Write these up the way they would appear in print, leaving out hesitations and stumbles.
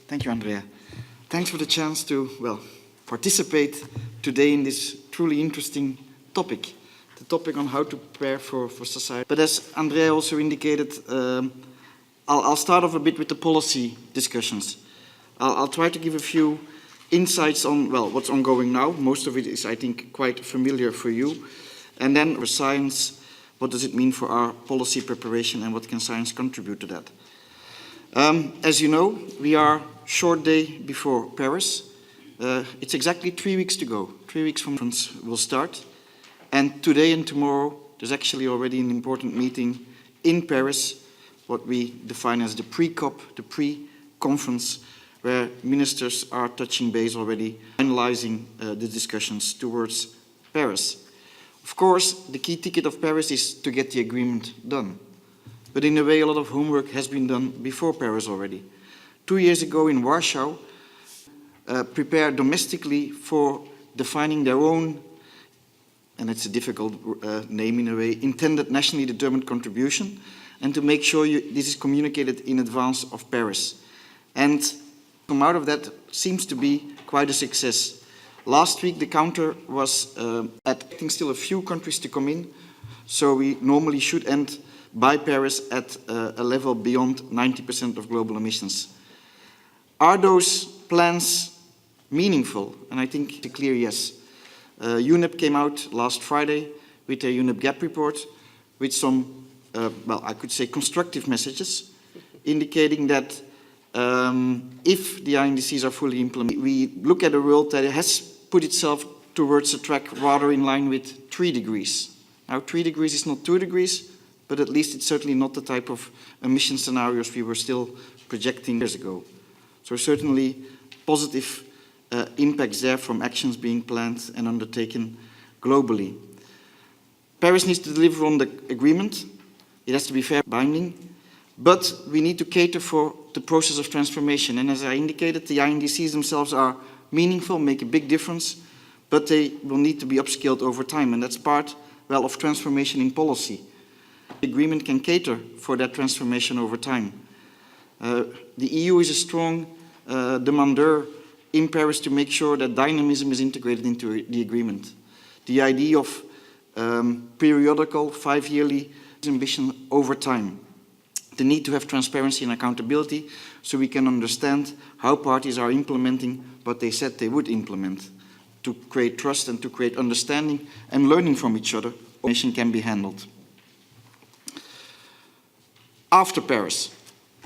Thank you, Andrea. Thanks for the chance to, participate today in this truly interesting topic, the topic on how to prepare for society. But as Andrea also indicated, I'll start off a bit with the policy discussions. I'll try to give a few insights on, what's ongoing now. Most of it is, I think, quite familiar for you. And then for science, what does it mean for our policy preparation and what can science contribute to that? As you know, we are short day before Paris. It's exactly 3 weeks to go. 3 weeks from conference will start. And today and tomorrow, there's actually already an important meeting in Paris, what we define as the pre-COP, the pre-conference, where ministers are touching base already, finalizing the discussions towards Paris. Of course, the key ticket of Paris is to get the agreement done. But in a way, a lot of homework has been done before Paris already. 2 years ago in Warsaw, prepared domestically for defining their own, and it's a difficult name in a way, intended nationally determined contribution, and to make sure this is communicated in advance of Paris. And come out of that seems to be quite a success. Last week the counter was expecting still a few countries to come in, so we normally should end by Paris at a level beyond 90% of global emissions. Are those plans meaningful? And I think it's a clear yes. UNEP came out last Friday with their UNEP gap report with some, I could say constructive messages, indicating that if the INDCs are fully implemented, we look at a world that has put itself towards a track rather in line with 3 degrees. Now 3 degrees is not 2 degrees, but at least it's certainly not the type of emission scenarios we were still projecting years ago. So certainly positive impacts there from actions being planned and undertaken globally. Paris needs to deliver on the agreement. It has to be fair binding, but we need to cater for the process of transformation. And as I indicated, the INDCs themselves are meaningful, make a big difference, but they will need to be upscaled over time. And that's part, of transformation in policy. The agreement can cater for that transformation over time. The EU is a strong demandeur in Paris to make sure that dynamism is integrated into the agreement. The idea of periodical 5-yearly ambition over time. The need to have transparency and accountability so we can understand how parties are implementing what they said they would implement. To create trust and to create understanding and learning from each other, information can be handled. After Paris,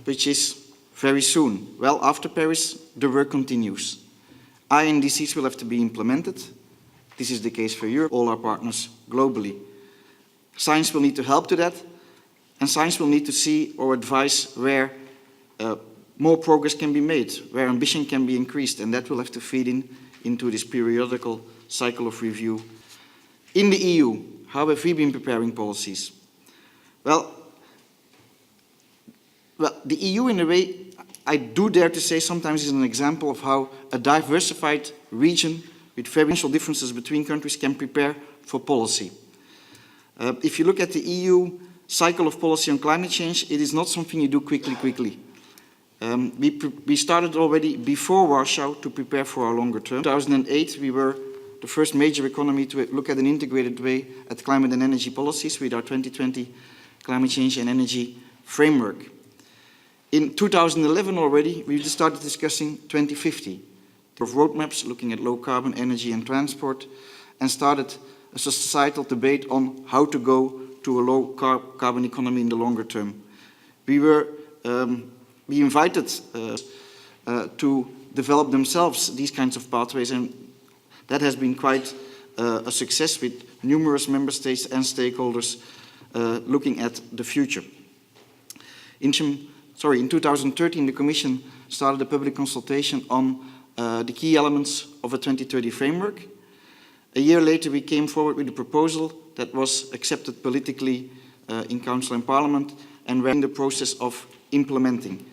which is very soon. After Paris, the work continues. INDCs will have to be implemented. This is the case for Europe, all our partners globally. Science will need to help to that, and science will need to see or advise where more progress can be made, where ambition can be increased, and that will have to feed into this periodical cycle of review. In the EU, how have we been preparing policies? The EU, in a way, I do dare to say sometimes is an example of how a diversified region with very substantial differences between countries can prepare for policy. If you look at the EU cycle of policy on climate change, it is not something you do quickly. We started already before Warsaw to prepare for our longer term. In 2008, we were the first major economy to look at an integrated way at climate and energy policies with our 2020 climate change and energy framework. In 2011 already, we started discussing 2050 of roadmaps looking at low carbon energy and transport, and started a societal debate on how to go to a low carbon economy in the longer term. We invited to develop themselves these kinds of pathways, and that has been quite a success with numerous member states and stakeholders looking at the future. In 2013, the Commission started a public consultation on the key elements of a 2030 framework. A year later, we came forward with a proposal that was accepted politically in Council and Parliament, and we're in the process of implementing.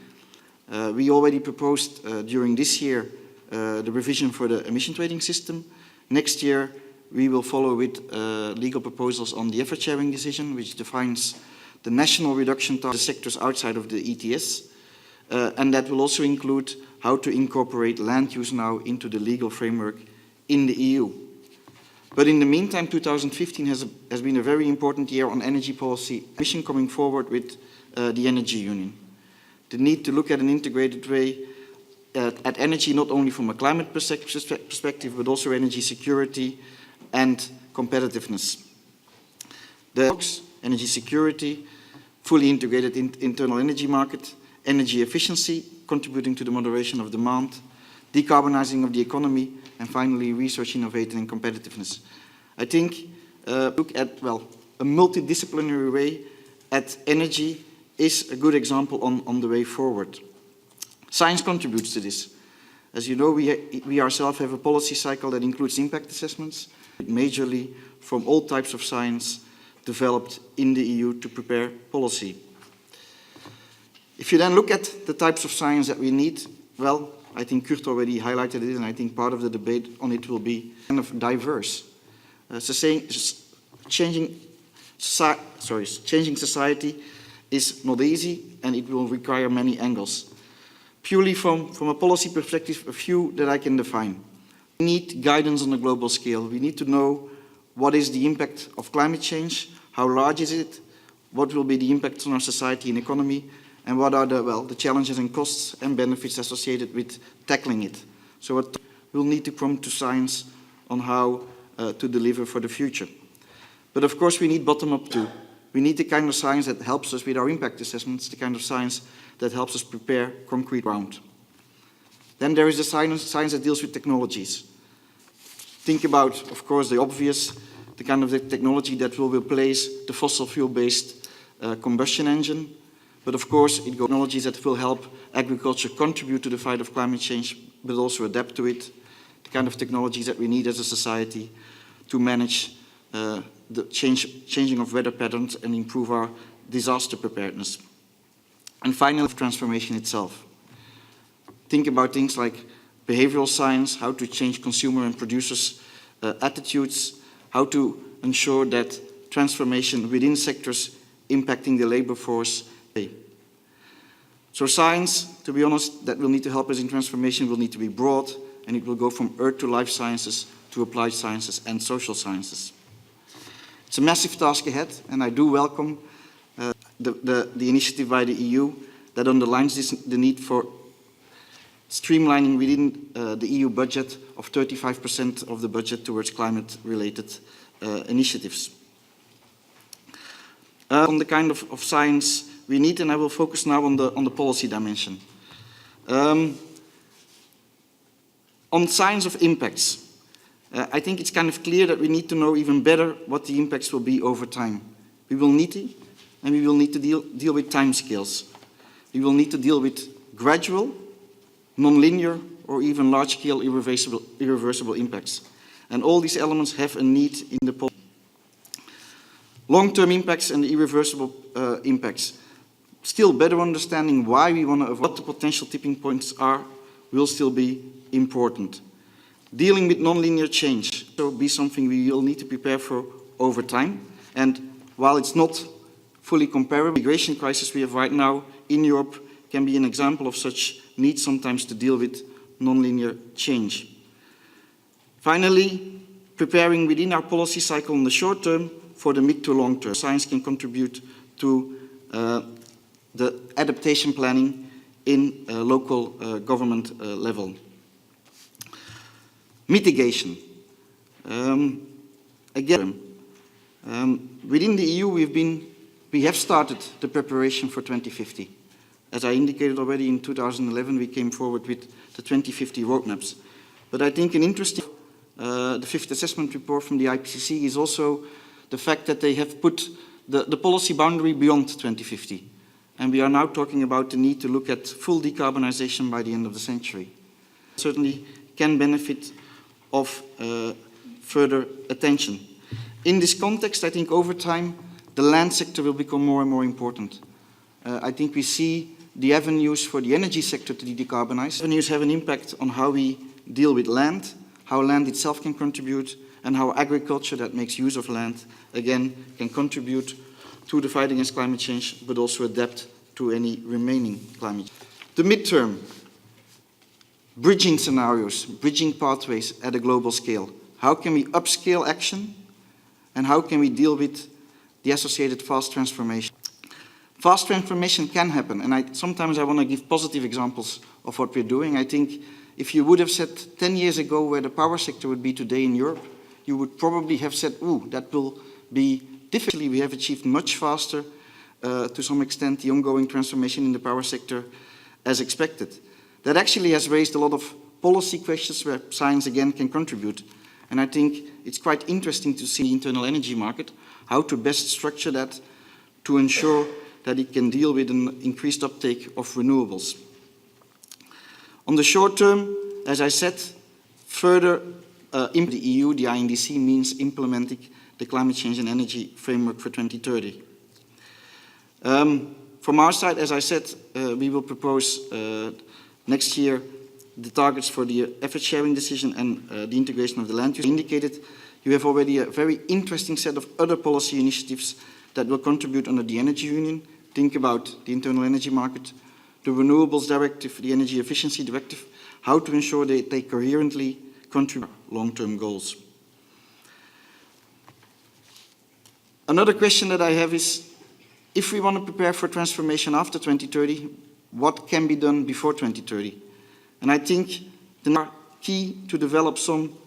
We already proposed during this year the revision for the emission trading system. Next year, we will follow with legal proposals on the effort sharing decision, which defines the national reduction target for sectors outside of the ETS. and that will also include how to incorporate land use now into the legal framework in the EU. But in the meantime, 2015 has been a very important year on energy policy, Commission coming forward with the Energy Union. The need to look at an integrated way at energy, not only from a climate perspective, but also energy security and competitiveness. The energy security, fully integrated internal energy market, energy efficiency, contributing to the moderation of demand, decarbonizing of the economy, and finally research, innovation and competitiveness. I think look at, well, a multidisciplinary way at energy is a good example on the way forward. Science contributes to this. As you know, we ourselves have a policy cycle that includes impact assessments, majorly from all types of science developed in the EU to prepare policy. If you then look at the types of science that we need, well, I think Kurt already highlighted it, and I think part of the debate on it will be kind of diverse. Changing society is not easy, and it will require many angles. Purely from a policy perspective, a few that I can define. We need guidance on a global scale. We need to know what is the impact of climate change, how large is it, what will be the impact on our society and economy, and what are the challenges and costs and benefits associated with tackling it. So we'll need to come to science on how to deliver for the future. But of course we need bottom-up too. We need the kind of science that helps us with our impact assessments, the kind of science that helps us prepare concrete ground. Then there is the science that deals with technologies. Think about, of course, the obvious, the kind of the technology that will replace the fossil fuel-based combustion engine. But of course, it goes technologies that will help agriculture contribute to the fight of climate change, but also adapt to it. The kind of technologies that we need as a society to manage the changing of weather patterns and improve our disaster preparedness. And finally, transformation itself. Think about things like behavioral science, how to change consumer and producers' attitudes, how to ensure that transformation within sectors impacting the labor force. So science, to be honest, that will need to help us in transformation will need to be broad, and it will go from earth to life sciences to applied sciences and social sciences. It's a massive task ahead, and I do welcome the initiative by the EU that underlines the need for streamlining within the EU budget of 35% of the budget towards climate-related initiatives. On the kind of science we need, and I will focus now on the policy dimension. On science of impacts, I think it's kind of clear that we need to know even better what the impacts will be over time. We will need to, and we will need to deal with timescales. We will need to deal with gradual, non-linear, or even large-scale irreversible impacts. And all these elements have a need in the policy. Long-term impacts and irreversible impacts. Still, better understanding why we want to avoid what the potential tipping points are will still be important. Dealing with non-linear change will be something we will need to prepare for over time. And while it's not fully comparable, the migration crisis we have right now in Europe can be an example of such need sometimes to deal with non-linear change. Finally, preparing within our policy cycle in the short term for the mid to long term. Science can contribute to the adaptation planning in local government level. Mitigation. Again, within the EU we have started the preparation for 2050. As I indicated already in 2011, we came forward with the 2050 roadmaps. But I think an interesting, the fifth assessment report from the IPCC is also the fact that they have put the policy boundary beyond 2050. And we are now talking about the need to look at full decarbonization by the end of the century. Certainly can benefit of further attention. In this context, I think over time, the land sector will become more and more important. I think we see the avenues for the energy sector to decarbonize. Avenues have an impact on how we deal with land, how land itself can contribute, and how agriculture that makes use of land, again, can contribute to the fight against climate change, but also adapt to any remaining climate change. The midterm, bridging scenarios, bridging pathways at a global scale. How can we upscale action and how can we deal with the associated fast transformation? Fast transformation can happen, and sometimes I want to give positive examples of what we're doing. I think if you would have said 10 years ago where the power sector would be today in Europe, you would probably have said, ooh, that will be difficult. We have achieved much faster, to some extent, the ongoing transformation in the power sector as expected. That actually has raised a lot of policy questions where science again can contribute. And I think it's quite interesting to see the internal energy market, how to best structure that to ensure that it can deal with an increased uptake of renewables. On the short term, as I said, further in the EU, the INDC means implementing the climate change and energy framework for 2030. From our side, as I said, we will propose next year the targets for the effort sharing decision and the integration of the land use. Indicated, you have already a very interesting set of other policy initiatives that will contribute under the Energy Union. Think about the internal energy market, the Renewables Directive, the Energy Efficiency Directive, how to ensure they coherently contribute to long-term goals. Another question that I have is, if we want to prepare for transformation after 2030, what can be done before 2030? And I think the key to develop some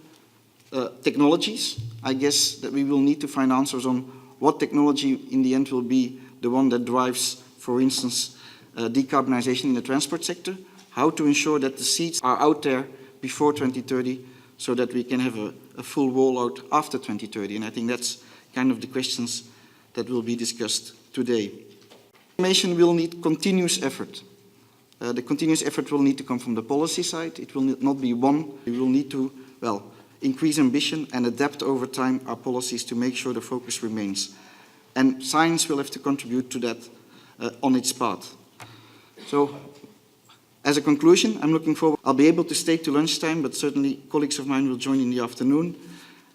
technologies. I guess that we will need to find answers on what technology in the end will be the one that drives, for instance, decarbonisation in the transport sector, how to ensure that the seeds are out there before 2030 so that we can have a full rollout after 2030. And I think that's kind of the questions that will be discussed today. Transformation will need continuous effort. The continuous effort will need to come from the policy side. It will not be one. We will need to, well, increase ambition and adapt over time our policies to make sure the focus remains. And science will have to contribute to that on its path. So, as a conclusion, I'm looking forward. I'll be able to stay to lunchtime, but certainly colleagues of mine will join in the afternoon.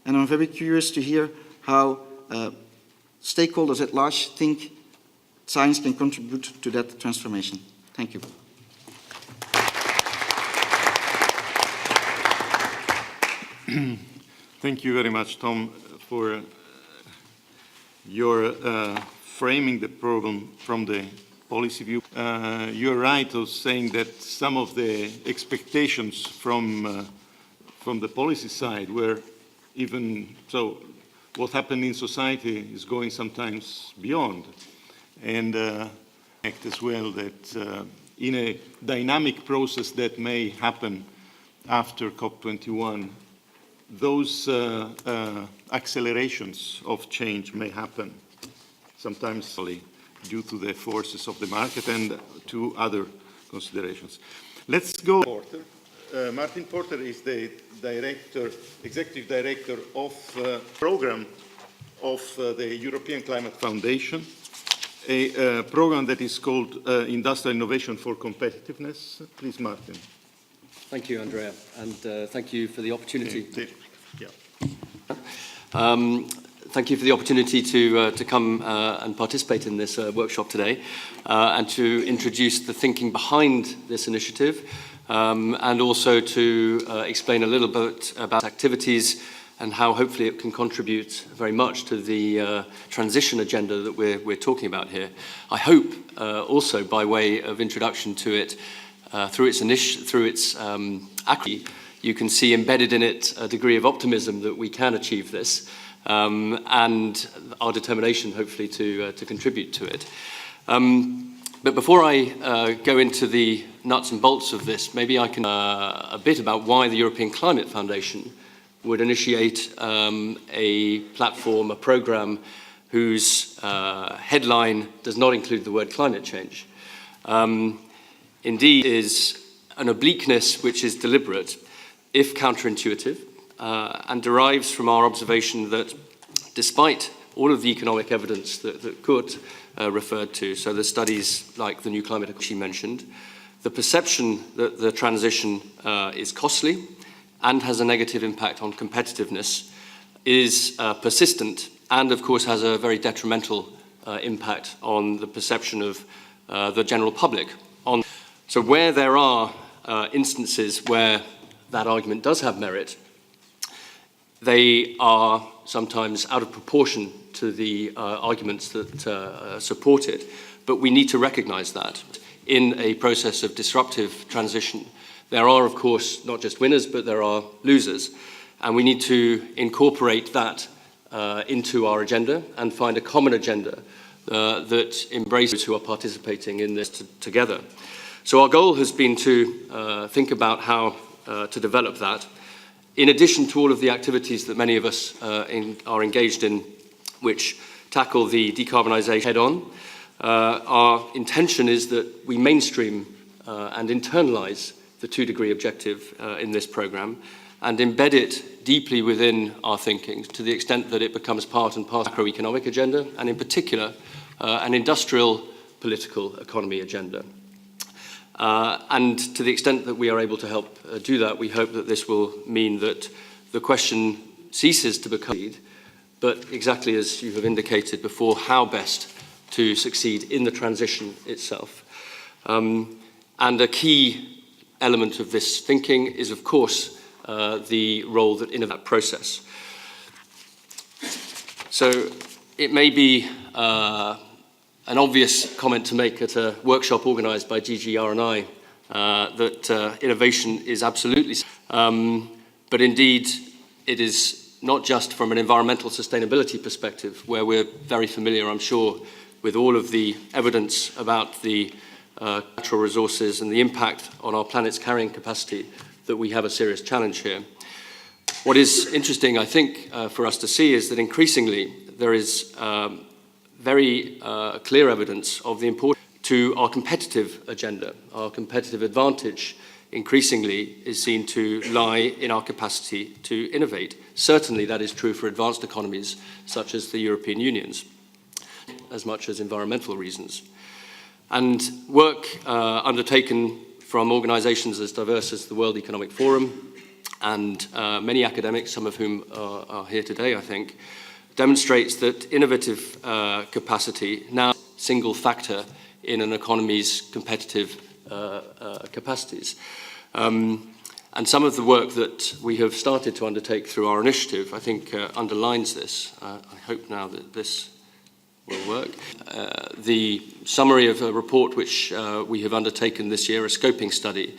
And I'm very curious to hear how stakeholders at large think science can contribute to that transformation. Thank you. Thank you very much, Tom, for your framing the problem from the policy view. You're right of saying that some of the expectations from the policy side were even so. What happened in society is going sometimes beyond, and act as well that in a dynamic process that may happen after COP21. Those accelerations of change may happen, sometimes due to the forces of the market and to other considerations. Let's go. Martin Porter is the executive director of the program of the European Climate Foundation, a program that is called Industrial Innovation for Competitiveness. Please, Martin. Thank you, Andrea, and thank you for the opportunity. Yeah. Thank you for the opportunity to come and participate in this workshop today and to introduce the thinking behind this initiative and also to explain a little bit about activities and how hopefully it can contribute very much to the transition agenda that we're talking about here. I hope also by way of introduction to it, through its acronym, you can see embedded in it a degree of optimism that we can achieve this, and our determination, hopefully, to contribute to it. But before I go into the nuts and bolts of this, maybe I can a bit about why the European Climate Foundation would initiate a platform, a program whose headline does not include the word climate change. Indeed, is an obliqueness which is deliberate, if counterintuitive, and derives from our observation that despite all of the economic evidence that Kurt referred to, so the studies like the New Climate Accord she mentioned, the perception that the transition is costly and has a negative impact on competitiveness is persistent and, of course, has a very detrimental impact on the perception of the general public. So where there are instances where that argument does have merit, they are sometimes out of proportion to the arguments that support it. But we need to recognize that in a process of disruptive transition, there are, of course, not just winners, but there are losers. And we need to incorporate that into our agenda and find a common agenda that embraces those who are participating in this together. So our goal has been to think about how to develop that. In addition to all of the activities that many of us are engaged in, which tackle the decarbonisation head-on, our intention is that we mainstream and internalise the 2-degree objective in this programme and embed it deeply within our thinking to the extent that it becomes part and parcel of the macroeconomic agenda and in particular an industrial political economy agenda. And to the extent that we are able to help do that, we hope that this will mean that the question ceases to become, but exactly as you have indicated before, how best to succeed in the transition itself. And a key element of this thinking is, of course, the role that in that process. So it may be an obvious comment to make at a workshop organised by GGR&I that innovation is absolutely, but indeed it is not just from an environmental sustainability perspective, where we're very familiar, I'm sure, with all of the evidence about the natural resources and the impact on our planet's carrying capacity, that we have a serious challenge here. What is interesting, I think, for us to see is that increasingly there is very clear evidence of the importance to our competitive agenda. Our competitive advantage increasingly is seen to lie in our capacity to innovate. Certainly that is true for advanced economies such as the European Union's, as much as environmental reasons. And work undertaken from organisations as diverse as the World Economic Forum and many academics, some of whom are here today, I think, demonstrates that innovative capacity now is a single factor in an economy's competitive capacities. And some of the work that we have started to undertake through our initiative, I think, underlines this. I hope now that this will work. The summary of a report which we have undertaken this year, a scoping study,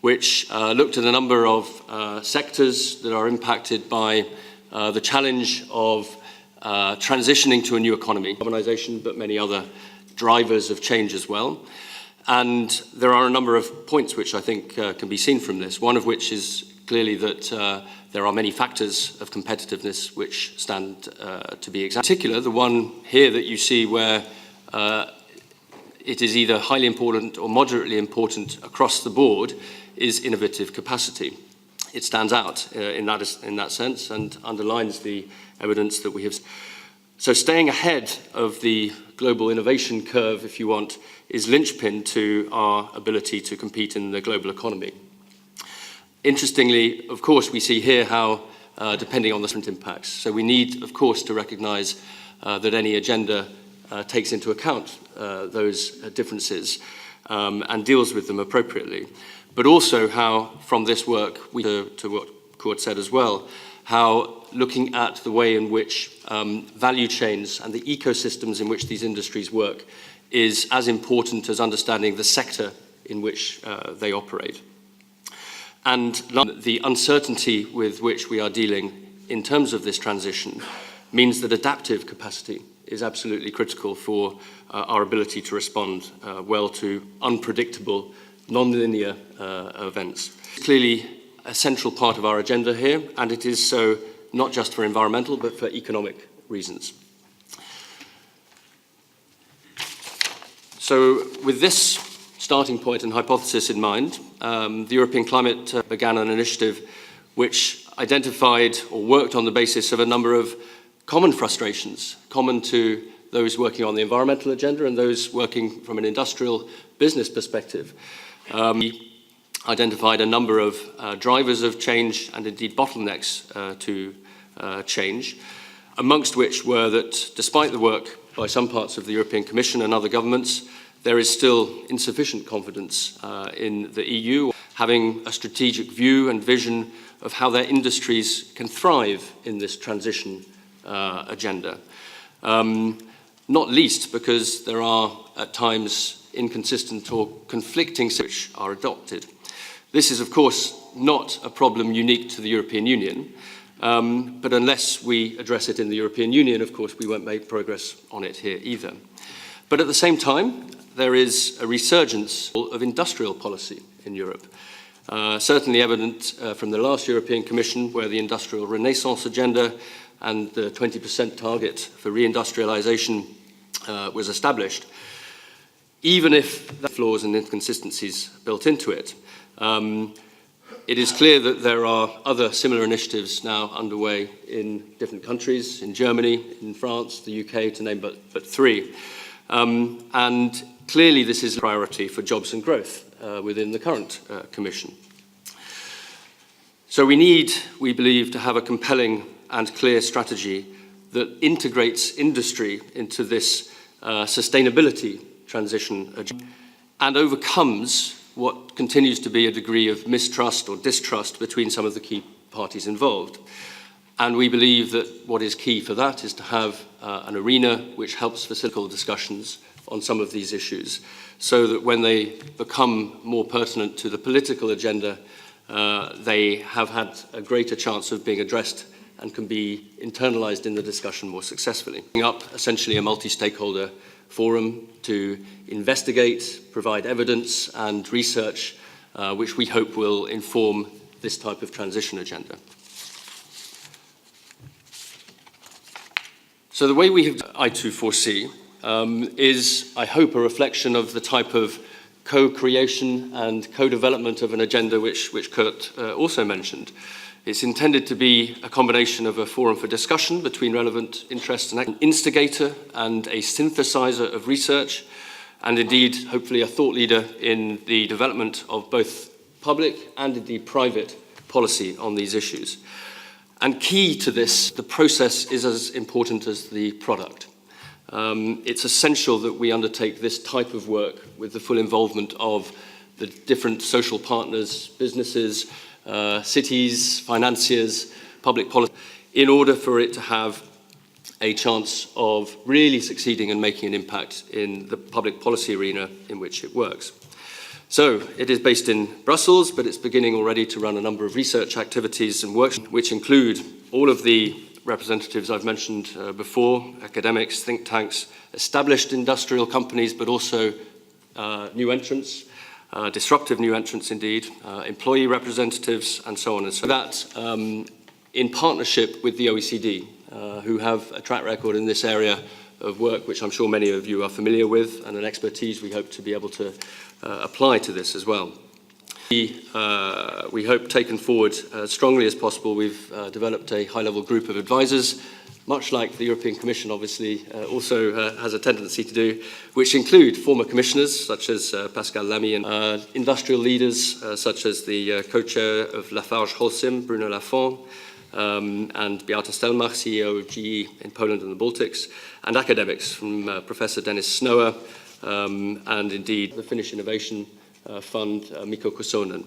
which looked at a number of sectors that are impacted by the challenge of transitioning to a new economy, decarbonisation, but many other drivers of change as well. And there are a number of points which I think can be seen from this, one of which is clearly that there are many factors of competitiveness which stand to be examined. In particular, the one here that you see where it is either highly important or moderately important across the board is innovative capacity. It stands out in that sense and underlines the evidence that we have. So staying ahead of the global innovation curve, if you want, is linchpin to our ability to compete in the global economy. Interestingly, of course, we see here how, depending on the different impacts, so we need, of course, to recognise that any agenda takes into account those differences and deals with them appropriately. But also how, from this work, to what Cord said as well, how looking at the way in which value chains and the ecosystems in which these industries work is as important as understanding the sector in which they operate. And the uncertainty with which we are dealing in terms of this transition means that adaptive capacity is absolutely critical for our ability to respond well to unpredictable, non-linear events. It's clearly a central part of our agenda here, and it is so not just for environmental, but for economic reasons. So with this starting point and hypothesis in mind, the European Climate began an initiative which identified or worked on the basis of a number of common frustrations, common to those working on the environmental agenda and those working from an industrial business perspective. We identified a number of drivers of change and indeed bottlenecks to change, amongst which were that despite the work by some parts of the European Commission and other governments, there is still insufficient confidence in the EU having a strategic view and vision of how their industries can thrive in this transition agenda. Not least because there are at times inconsistent or conflicting which are adopted. This is, of course, not a problem unique to the European Union, but unless we address it in the European Union, of course, we won't make progress on it here either. But at the same time, there is a resurgence of industrial policy in Europe. Certainly evident from the last European Commission, where the Industrial Renaissance agenda and the 20% target for reindustrialization was established, even if there are flaws and inconsistencies built into it. It is clear that there are other similar initiatives now underway in different countries, in Germany, in France, the UK, to name but three. And clearly this is a priority for jobs and growth within the current Commission. So we need, we believe, to have a compelling and clear strategy that integrates industry into this sustainability transition agenda and overcomes what continues to be a degree of mistrust or distrust between some of the key parties involved. And we believe that what is key for that is to have an arena which helps facilitate discussions on some of these issues, so that when they become more pertinent to the political agenda, they have had a greater chance of being addressed and can be internalized in the discussion more successfully. Up essentially a multi-stakeholder forum to investigate, provide evidence and research, which we hope will inform this type of transition agenda. So the way we have I too foresee is, I hope, a reflection of the type of co-creation and co-development of an agenda which Kurt also mentioned. It's intended to be a combination of a forum for discussion between relevant interests and an instigator and a synthesizer of research, and indeed, hopefully, a thought leader in the development of both public and indeed private policy on these issues. And key to this, the process is as important as the product. It's essential that we undertake this type of work with the full involvement of the different social partners, businesses, cities, financiers, public policy, in order for it to have a chance of really succeeding and making an impact in the public policy arena in which it works. So it is based in Brussels, but it's beginning already to run a number of research activities and workshops, which include all of the representatives I've mentioned before, academics, think tanks, established industrial companies, but also new entrants, disruptive new entrants indeed, employee representatives, and so on and so on. That in partnership with the OECD, who have a track record in this area of work, which I'm sure many of you are familiar with, and an expertise we hope to be able to apply to this as well. We hope, taken forward as strongly as possible, we've developed a high-level group of advisors, much like the European Commission obviously also has a tendency to do, which include former commissioners such as Pascal Lamy and industrial leaders such as the co-chair of Lafarge-Holcim, Bruno Lafont, and Beata Stelmach, CEO of GE in Poland and the Baltics, and academics from Professor Dennis Snower, and indeed the Finnish Innovation Fund, Mikko Kosonen,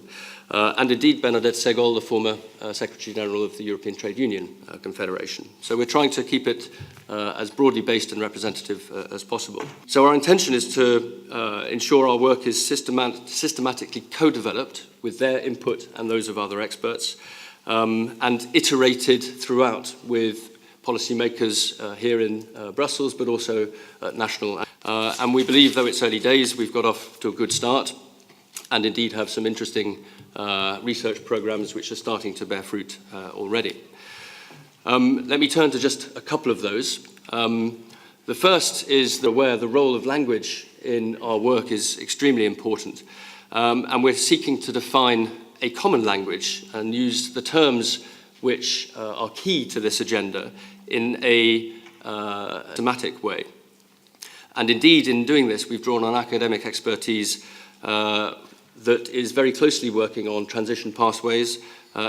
and indeed Bernadette Segol, the former Secretary General of the European Trade Union Confederation. So we're trying to keep it as broadly based and representative as possible. So our intention is to ensure our work is systematically co-developed with their input and those of other experts, and iterated throughout with policymakers here in Brussels, but also at national. And we believe, though it's early days, we've got off to a good start, and indeed have some interesting research programs which are starting to bear fruit already. Let me turn to just a couple of those. The first is where the role of language in our work is extremely important, and we're seeking to define a common language and use the terms which are key to this agenda in a thematic way. And indeed, in doing this, we've drawn on academic expertise that is very closely working on transition pathways,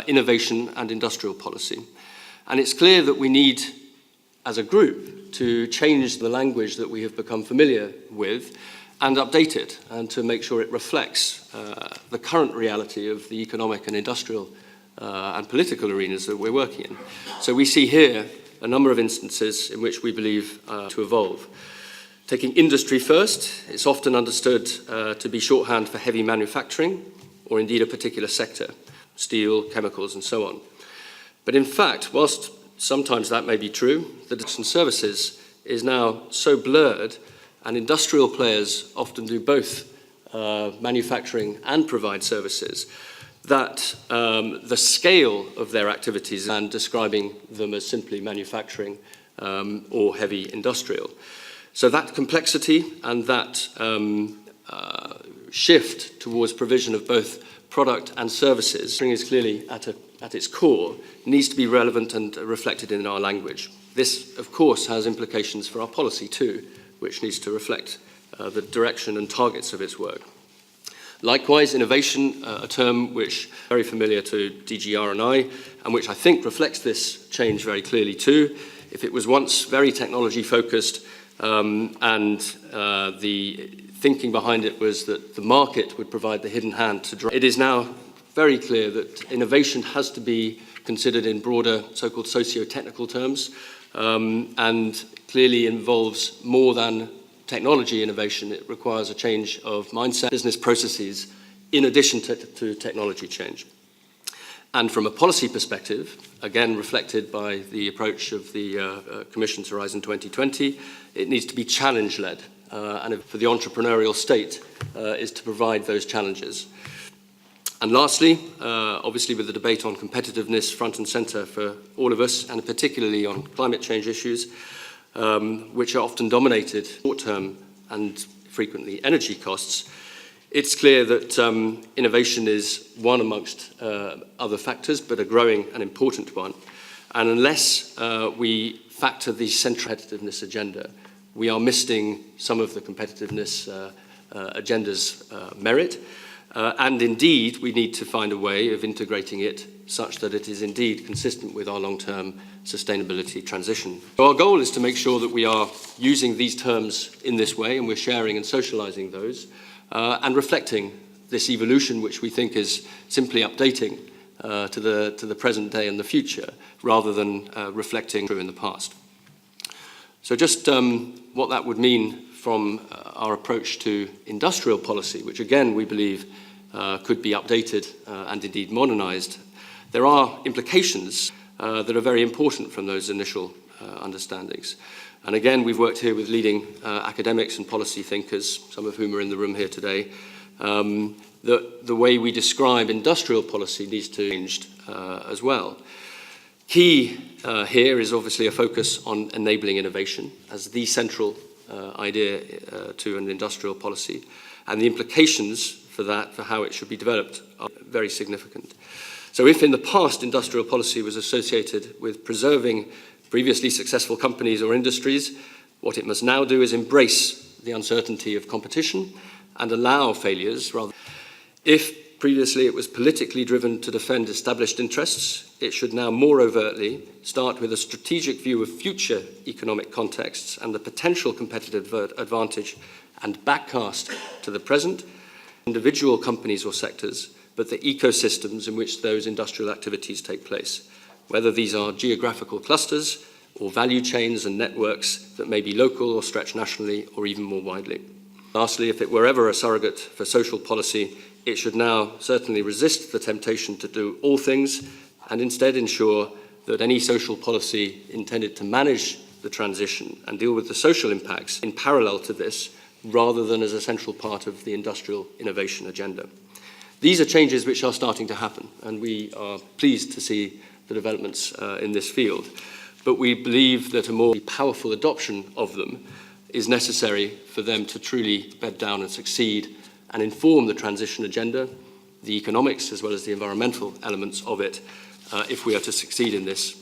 innovation and industrial policy. And it's clear that we need, as a group, to change the language that we have become familiar with and update it, and to make sure it reflects the current reality of the economic and industrial and political arenas that we're working in. So we see here a number of instances in which we believe to evolve. Taking industry first, it's often understood to be shorthand for heavy manufacturing, or indeed a particular sector, steel, chemicals, and so on. But in fact, whilst sometimes that may be true, the goods and services is now so blurred, and industrial players often do both manufacturing and provide services, that the scale of their activities and describing them as simply manufacturing or heavy industrial. So that complexity and that shift towards provision of both product and services is clearly at its core, needs to be relevant and reflected in our language. This, of course, has implications for our policy too, which needs to reflect the direction and targets of its work. Likewise, innovation, a term which is very familiar to DGR and I, and which I think reflects this change very clearly too. If it was once very technology focused, and the thinking behind it was that the market would provide the hidden hand to drive. It is now very clear that innovation has to be considered in broader so-called socio-technical terms, and clearly involves more than technology innovation. It requires a change of mindset, business processes, in addition to technology change. And from a policy perspective, again reflected by the approach of the Commission's Horizon 2020, it needs to be challenge-led, and for the entrepreneurial state is to provide those challenges. And lastly, obviously with the debate on competitiveness front and centre for all of us, and particularly on climate change issues, which are often dominated short-term and frequently energy costs, it's clear that innovation is one amongst other factors, but a growing and important one. And unless we factor the central competitiveness agenda, we are missing some of the competitiveness agenda's merit. And indeed, we need to find a way of integrating it such that it is indeed consistent with our long-term sustainability transition. So our goal is to make sure that we are using these terms in this way, and we're sharing and socializing those, and reflecting this evolution, which we think is simply updating to the present day and the future, rather than reflecting through in the past. So just what that would mean from our approach to industrial policy, which again we believe could be updated and indeed modernized. There are implications that are very important from those initial understandings. And again, we've worked here with leading academics and policy thinkers, some of whom are in the room here today. The way we describe industrial policy needs to be changed as well. Key here is obviously a focus on enabling innovation as the central idea to an industrial policy, and the implications for that, for how it should be developed, are very significant. So if in the past industrial policy was associated with preserving previously successful companies or industries, what it must now do is embrace the uncertainty of competition and allow failures rather. If previously it was politically driven to defend established interests, it should now more overtly start with a strategic view of future economic contexts and the potential competitive advantage, and backcast to the present, individual companies or sectors, but the ecosystems in which those industrial activities take place, whether these are geographical clusters or value chains and networks that may be local or stretch nationally or even more widely. Lastly, if it were ever a surrogate for social policy, it should now certainly resist the temptation to do all things and instead ensure that any social policy intended to manage the transition and deal with the social impacts in parallel to this, rather than as a central part of the industrial innovation agenda. These are changes which are starting to happen, and we are pleased to see the developments in this field. But we believe that a more powerful adoption of them is necessary for them to truly bed down and succeed and inform the transition agenda, the economics as well as the environmental elements of it, if we are to succeed in this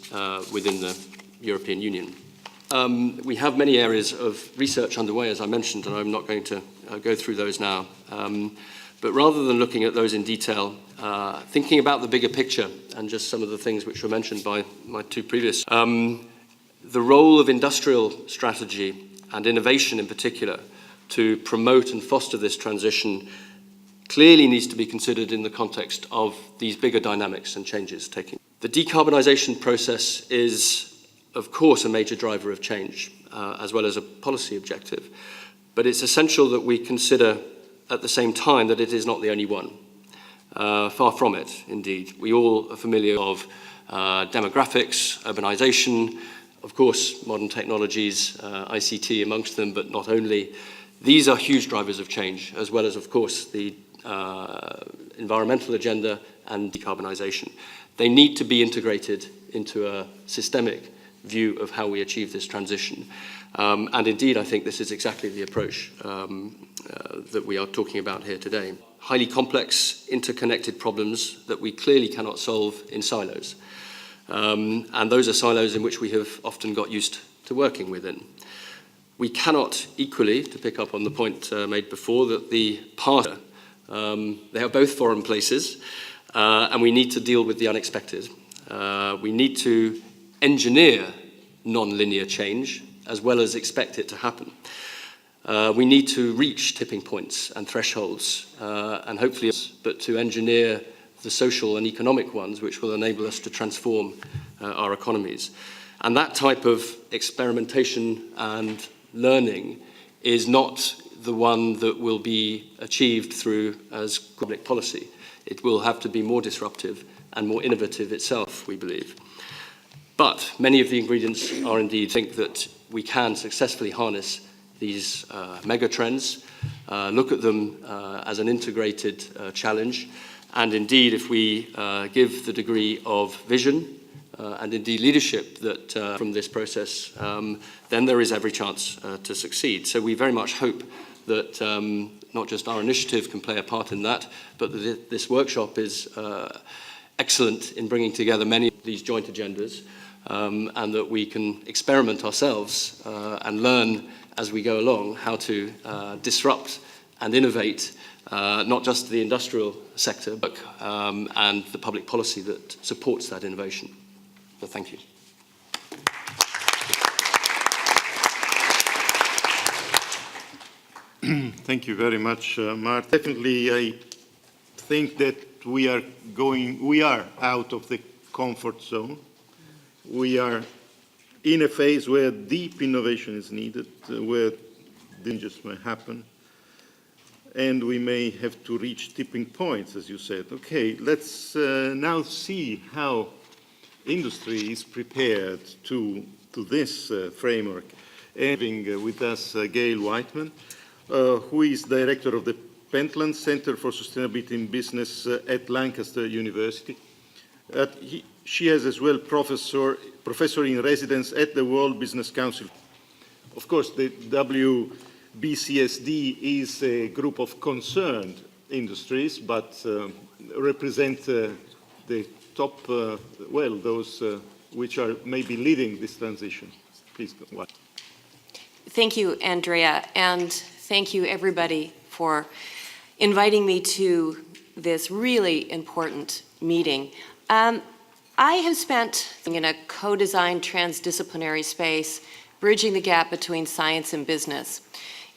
within the European Union. We have many areas of research underway, as I mentioned, and I'm not going to go through those now. But rather than looking at those in detail, thinking about the bigger picture and just some of the things which were mentioned by my two previous, the role of industrial strategy and innovation in particular to promote and foster this transition clearly needs to be considered in the context of these bigger dynamics and changes taking. The decarbonisation process is, of course, a major driver of change, as well as a policy objective. But it's essential that we consider at the same time that it is not the only one. Far from it, indeed. We all are familiar of demographics, urbanisation, of course, modern technologies, ICT amongst them, but not only. These are huge drivers of change, as well as, of course, the environmental agenda and decarbonisation. They need to be integrated into a systemic view of how we achieve this transition. And indeed, I think this is exactly the approach that we are talking about here today. Highly complex, interconnected problems that we clearly cannot solve in silos. And those are silos in which we have often got used to working within. We cannot equally, to pick up on the point made before, that the past, they are both foreign places, and we need to deal with the unexpected. We need to engineer non-linear change as well as expect it to happen. We need to reach tipping points and thresholds, and hopefully, but to engineer the social and economic ones which will enable us to transform our economies. And that type of experimentation and learning is not the one that will be achieved through as public policy. It will have to be more disruptive and more innovative itself, we believe. But many of the ingredients are indeed think that we can successfully harness these mega trends, look at them as an integrated challenge, and indeed if we give the degree of vision and indeed leadership that from this process, then there is every chance to succeed. So we very much hope that not just our initiative can play a part in that, but that this workshop is excellent in bringing together many of these joint agendas, and that we can experiment ourselves and learn as we go along how to disrupt and innovate not just the industrial sector, but and the public policy that supports that innovation. So thank you. Thank you very much, Mark. Definitely, I think that we are out of the comfort zone. We are in a phase where deep innovation is needed, where changes may happen, and we may have to reach tipping points, as you said. Okay, let's now see how industry is prepared to this framework. Having with us Gail Whiteman, who is director of the Pentland Center for Sustainability in Business at Lancaster University. She is as well professor in residence at the World Business Council. Of course, the WBCSD is a group of concerned industries, but represent the top, those which are maybe leading this transition. Please go on. Thank you, Andrea, and thank you, everybody, for inviting me to this really important meeting. I have spent in a co-designed transdisciplinary space, bridging the gap between science and business.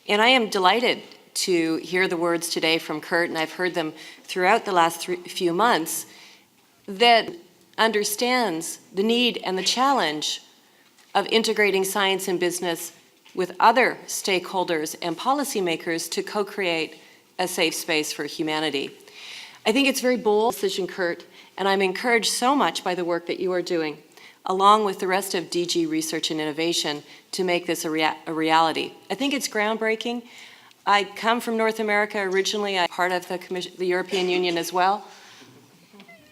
And I am delighted to hear the words today from Kurt, and I've heard them throughout the last few months, that understands the need and the challenge of integrating science and business with other stakeholders and policymakers to co-create a safe space for humanity. I think it's very bold decision, Kurt, and I'm encouraged so much by the work that you are doing, along with the rest of DG Research and Innovation, to make this a reality. I think it's groundbreaking. I come from North America originally. I'm part of the European Union as well.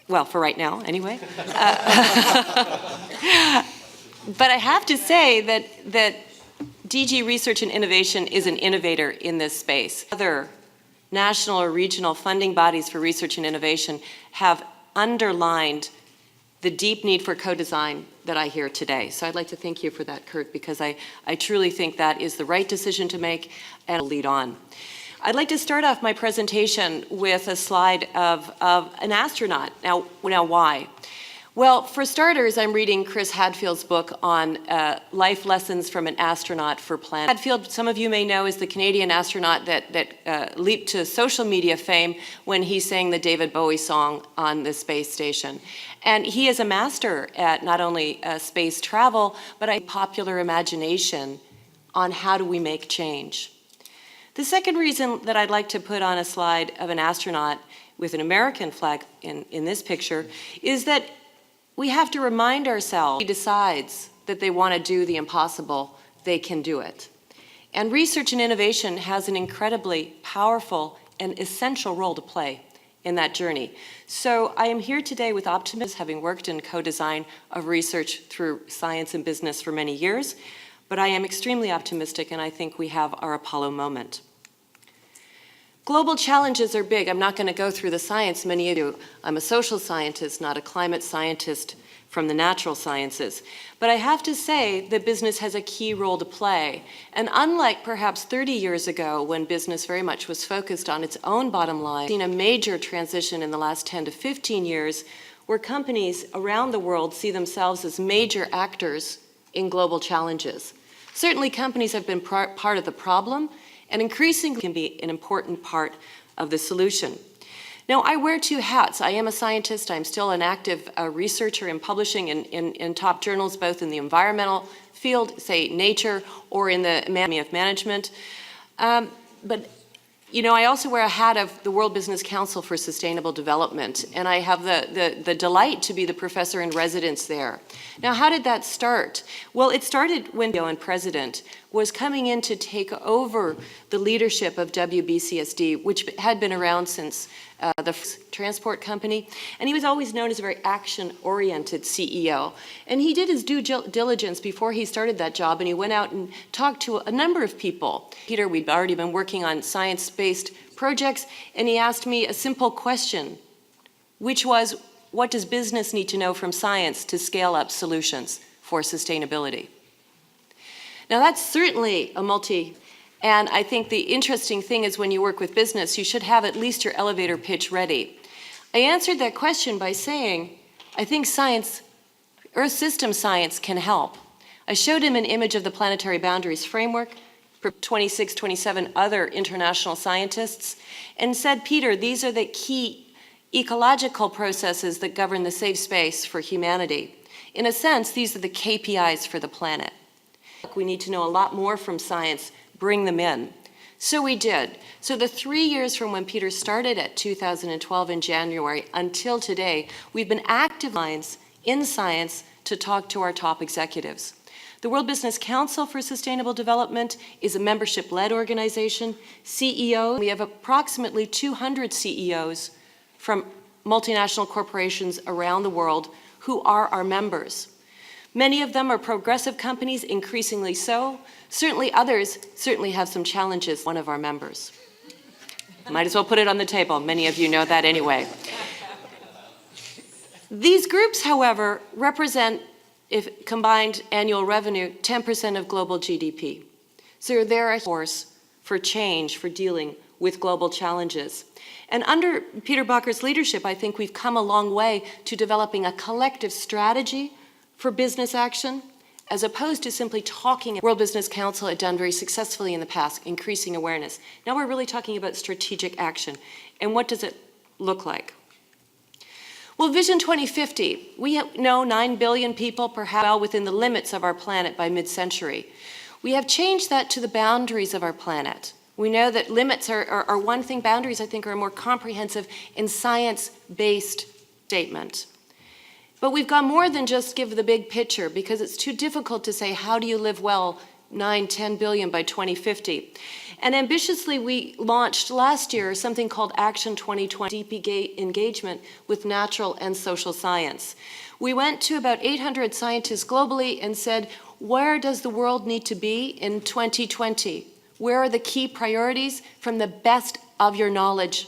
Well, for right now, anyway. But I have to say that DG Research and Innovation is an innovator in this space. Other national or regional funding bodies for research and innovation have underlined the deep need for co-design that I hear today. So I'd like to thank you for that, Kurt, because I truly think that is the right decision to make and lead on. I'd like to start off my presentation with a slide of an astronaut. Now why? Well, for starters, I'm reading Chris Hadfield's book on life lessons from an astronaut for planet. Hadfield, some of you may know, is the Canadian astronaut that leaped to social media fame when he sang the David Bowie song on the space station. And he is a master at not only space travel, but a popular imagination on how do we make change. The second reason that I'd like to put on a slide of an astronaut with an American flag in this picture is that we have to remind ourselves, if he decides that they want to do the impossible, they can do it. And research and innovation has an incredibly powerful and essential role to play in that journey. So I am here today with optimism, having worked in co-design of research through science and business for many years, but I am extremely optimistic, and I think we have our Apollo moment. Global challenges are big. I'm not going to go through the science, many of you. I'm a social scientist, not a climate scientist from the natural sciences. But I have to say that business has a key role to play. And unlike perhaps 30 years ago, when business very much was focused on its own bottom line, we've seen a major transition in the last 10 to 15 years where companies around the world see themselves as major actors in global challenges. Certainly companies have been part of the problem, and increasingly can be an important part of the solution. Now, I wear two hats. I am a scientist. I'm still an active researcher in publishing in top journals, both in the environmental field, say Nature, or in the Academy of Management. But you know, I also wear a hat of the World Business Council for Sustainable Development, and I have the delight to be the professor in residence there. Now, how did that start? Well, it started when the president was coming in to take over the leadership of WBCSD, which had been around since the transport company, and he was always known as a very action-oriented CEO. And he did his due diligence before he started that job, and he went out and talked to a number of people. Peter, we'd already been working on science-based projects, and he asked me a simple question, which was, what does business need to know from science to scale up solutions for sustainability? Now, that's certainly a and I think the interesting thing is when you work with business, you should have at least your elevator pitch ready. I answered that question by saying, I think science, Earth system science can help. I showed him an image of the Planetary Boundaries Framework for 26, 27 other international scientists and said, Peter, these are the key ecological processes that govern the safe space for humanity. In a sense, these are the KPIs for the planet. We need to know a lot more from science, bring them in. So we did. So the 3 years from when Peter started at 2012 in January until today, we've been active lines in science to talk to our top executives. The World Business Council for Sustainable Development is a membership-led organization. CEO, we have approximately 200 CEOs from multinational corporations around the world who are our members. Many of them are progressive companies, increasingly so. Certainly others have some challenges, one of our members. Might as well put it on the table. Many of you know that anyway. These groups, however, represent, if combined annual revenue, 10% of global GDP. So they're a force for change, for dealing with global challenges. And under Peter Bacher's leadership, I think we've come a long way to developing a collective strategy for business action, as opposed to simply talking. World Business Council had done very successfully in the past, increasing awareness. Now we're really talking about strategic action. And what does it look like? Well, Vision 2050, we know 9 billion people, perhaps well within the limits of our planet by mid-century. We have changed that to the boundaries of our planet. We know that limits are one thing, boundaries I think are a more comprehensive and science-based statement. But we've gone more than just give the big picture, because it's too difficult to say, how do you live well 9, 10 billion by 2050? And ambitiously, we launched last year something called Action 2020, deep engagement with natural and social science. We went to about 800 scientists globally and said, where does the world need to be in 2020? Where are the key priorities from the best of your knowledge?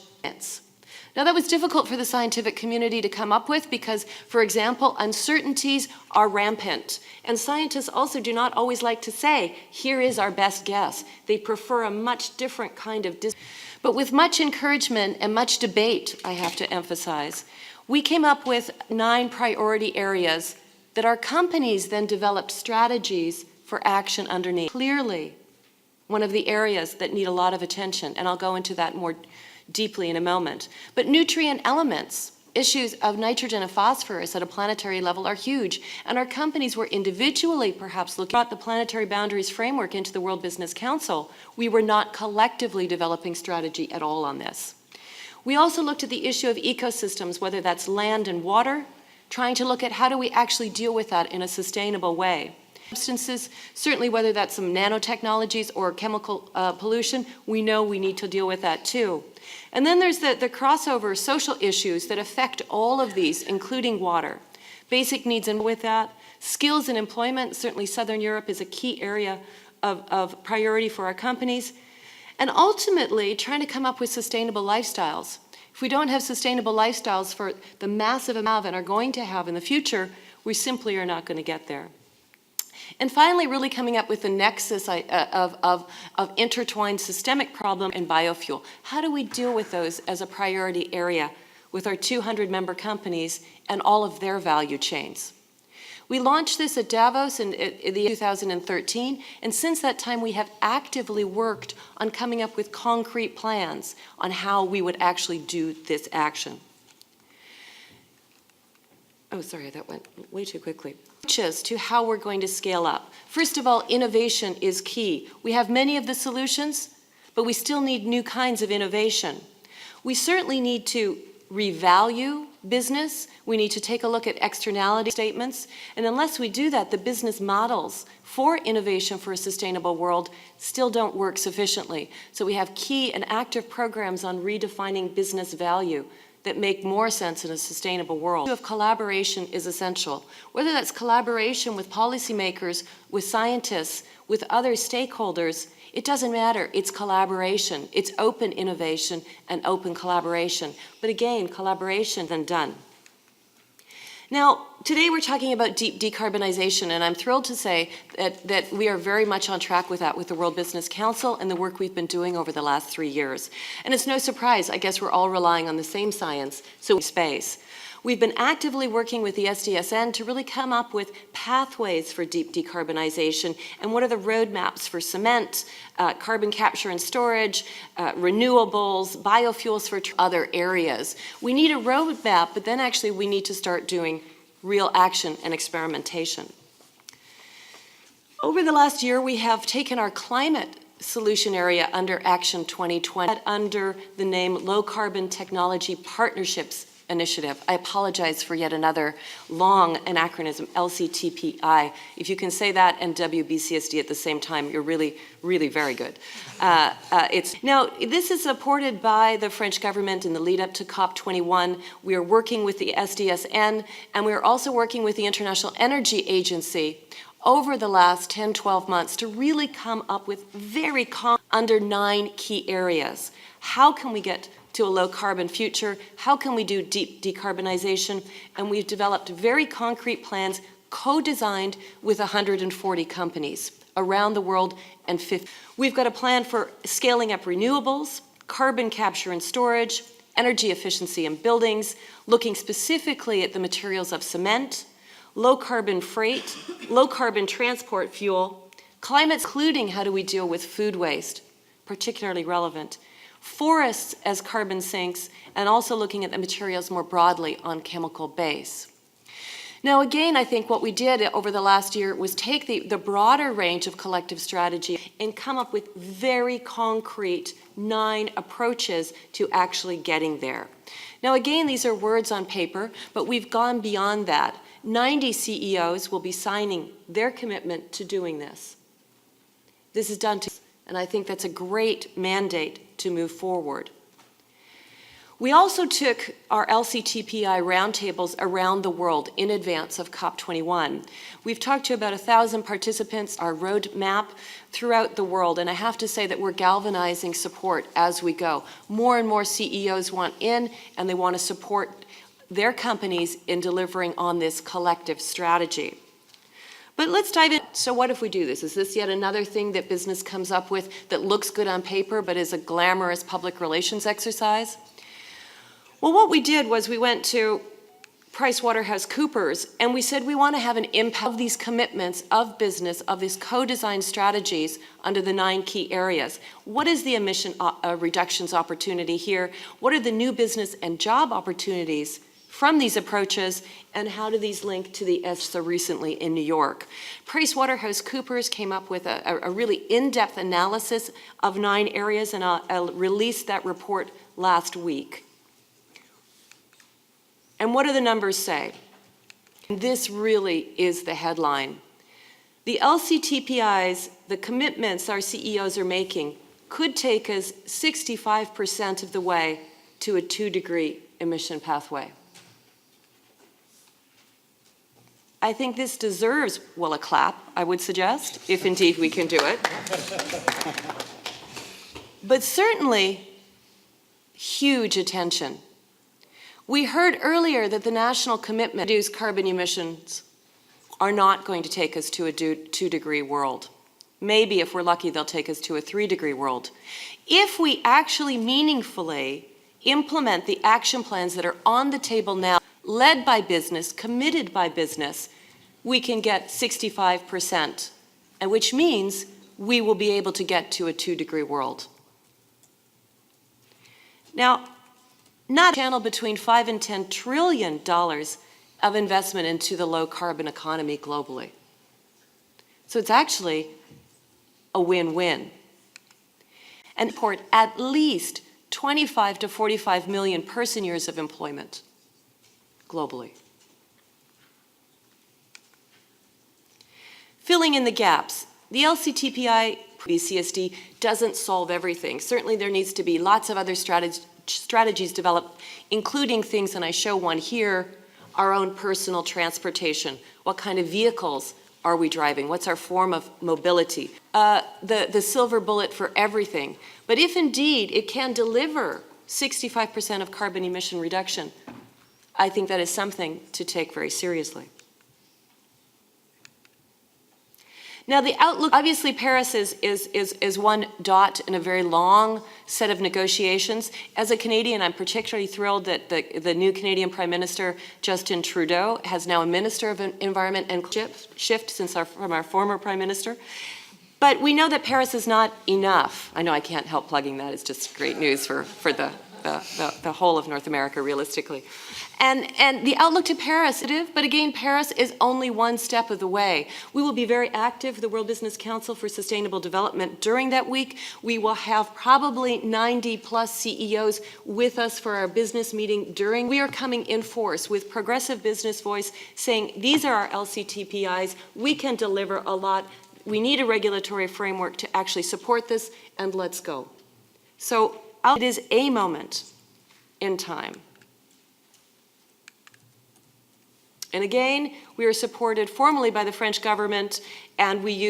Now, that was difficult for the scientific community to come up with because, for example, uncertainties are rampant. And scientists also do not always like to say, here is our best guess. They prefer a much different kind of But with much encouragement and much debate, I have to emphasize, We came up with 9 priority areas that our companies then developed strategies for action underneath. Clearly, one of the areas that need a lot of attention, and I'll go into that more deeply in a moment. But nutrient elements, issues of nitrogen and phosphorus at a planetary level are huge, and our companies were individually perhaps looking at the planetary boundaries framework into the World Business Council. We were not collectively developing strategy at all on this. We also looked at the issue of ecosystems, whether that's land and water, trying to look at how do we actually deal with that in a sustainable way. Substances, certainly whether that's some nanotechnologies or chemical pollution, we know we need to deal with that too. And then there's the crossover social issues that affect all of these, including water. Basic needs, and with that, skills and employment, certainly Southern Europe is a key area of priority for our companies. And ultimately, trying to come up with sustainable lifestyles. If we don't have sustainable lifestyles for the massive amount and are going to have in the future, we simply are not going to get there. And finally, really coming up with the nexus of intertwined systemic problem and biofuel. How do we deal with those as a priority area with our 200 member companies and all of their value chains? We launched this at Davos in 2013, and since that time we have actively worked on coming up with concrete plans on how we would actually do this action. Oh, sorry, that went way too quickly. Approaches to how we're going to scale up. First of all, innovation is key. We have many of the solutions, but we still need new kinds of innovation. We certainly need to revalue business. We need to take a look at externality statements. And unless we do that, the business models for innovation for a sustainable world still don't work sufficiently. So we have key and active programs on redefining business value that make more sense in a sustainable world. The issue of collaboration is essential. Whether that's collaboration with policymakers, with scientists, with other stakeholders, it doesn't matter. It's collaboration. It's open innovation and open collaboration. But again, collaboration then done. Now, today we're talking about deep decarbonization, and I'm thrilled to say that we are very much on track with that with the World Business Council and the work we've been doing over the last 3 years. And it's no surprise, I guess we're all relying on the same science, so space. We've been actively working with the SDSN to really come up with pathways for deep decarbonization and what are the roadmaps for cement, carbon capture and storage, renewables, biofuels for other areas. We need a roadmap, but then actually we need to start doing real action and experimentation. Over the last year, we have taken our climate solution area under Action 2020 under the name Low Carbon Technology Partnerships Initiative. I apologize for yet another long anachronism, LCTPI. If you can say that and WBCSD at the same time, you're really, really very good. Now, this is supported by the French government in the lead up to COP21. We are working with the SDSN, and we are also working with the International Energy Agency over the last 10, 12 months to really come up with very under 9 key areas. How can we get to a low-carbon future? How can we do deep decarbonization? And we've developed very concrete plans co-designed with 140 companies around the world and 50. We've got a plan for scaling up renewables, carbon capture and storage, energy efficiency in buildings, looking specifically at the materials of cement, low-carbon freight, low-carbon transport fuel, climate, including how do we deal with food waste, particularly relevant, forests as carbon sinks, and also looking at the materials more broadly on chemical base. Now again, I think what we did over the last year was take the broader range of collective strategy and come up with very concrete 9 approaches to actually getting there. Now again, these are words on paper, but we've gone beyond that. 90 CEOs will be signing their commitment to doing this. This is done to, and I think that's a great mandate to move forward. We also took our LCTPI roundtables around the world in advance of COP21. We've talked to about 1,000 participants, our roadmap throughout the world, and I have to say that we're galvanizing support as we go. More and more CEOs want in, and they want to support their companies in delivering on this collective strategy. But let's dive in. So what if we do this? Is this yet another thing that business comes up with that looks good on paper but is a glamorous public relations exercise? Well, what we did was we went to PricewaterhouseCoopers, and we said we want to have an impact of these commitments of business, of these co-designed strategies under the 9 key areas. What is the emission reductions opportunity here? What are the new business and job opportunities from these approaches, and how do these link to the so recently in New York? PricewaterhouseCoopers came up with a really in-depth analysis of 9 areas, and I'll release that report last week. And what do the numbers say? This really is the headline. The LCTPIs, the commitments our CEOs are making, could take us 65% of the way to a 2-degree emission pathway. I think this deserves, well, a clap, I would suggest, if indeed we can do it. But certainly, huge attention. We heard earlier that the national commitment to reduce carbon emissions are not going to take us to a 2-degree world. Maybe, if we're lucky, they'll take us to a 3-degree world. If we actually meaningfully implement the action plans that are on the table now, led by business, committed by business, we can get 65%, and which means we will be able to get to a 2-degree world. Now, not a channel between $5 and $10 trillion of investment into the low-carbon economy globally. So it's actually a win-win. And support at least 25 to 45 million person-years of employment globally. Filling in the gaps. The LCTPI CSD doesn't solve everything. Certainly there needs to be lots of other strategies developed, including things, and I show one here, our own personal transportation. What kind of vehicles are we driving? What's our form of mobility? The silver bullet for everything. But if indeed it can deliver 65% of carbon emission reduction, I think that is something to take very seriously. Now the outlook, obviously Paris is one dot in a very long set of negotiations. As a Canadian, I'm particularly thrilled that the new Canadian Prime Minister, Justin Trudeau, has now a Minister of Environment and shift from our former Prime Minister. But we know that Paris is not enough. I know I can't help plugging that. It's just great news for the whole of North America, realistically. And the outlook to Paris, but again, Paris is only one step of the way. We will be very active, the World Business Council for Sustainable Development. During that week, we will have probably 90 plus CEOs with us for our business meeting we are coming in force with progressive business voice saying, these are our LCTPIs, we can deliver a lot, we need a regulatory framework to actually support this, and let's go. So it is a moment in time. And again, we are supported formally by the French government, and we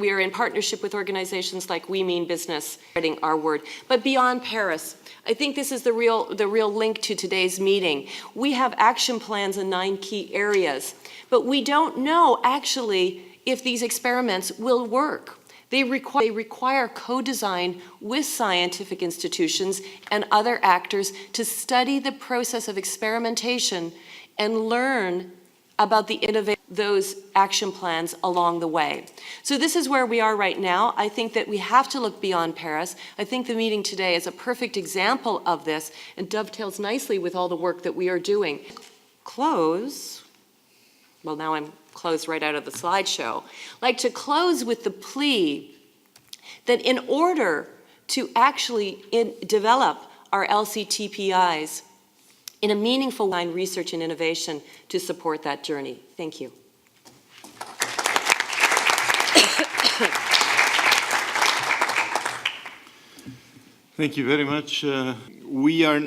are in partnership with organizations like We Mean Business, spreading our word. But beyond Paris, I think this is the real link to today's meeting. We have action plans in 9 key areas, but we don't know actually if these experiments will work. They require co-design with scientific institutions and other actors to study the process of experimentation and learn about those action plans along the way. So this is where we are right now. I think that we have to look beyond Paris. I think the meeting today is a perfect example of this and dovetails nicely with all the work that we are doing. Close, well now I'm closed right out of the slideshow. I'd like to close with the plea that in order to actually develop our LCTPIs, in a meaningful way, research and innovation to support that journey. Thank you. Thank you very much. We are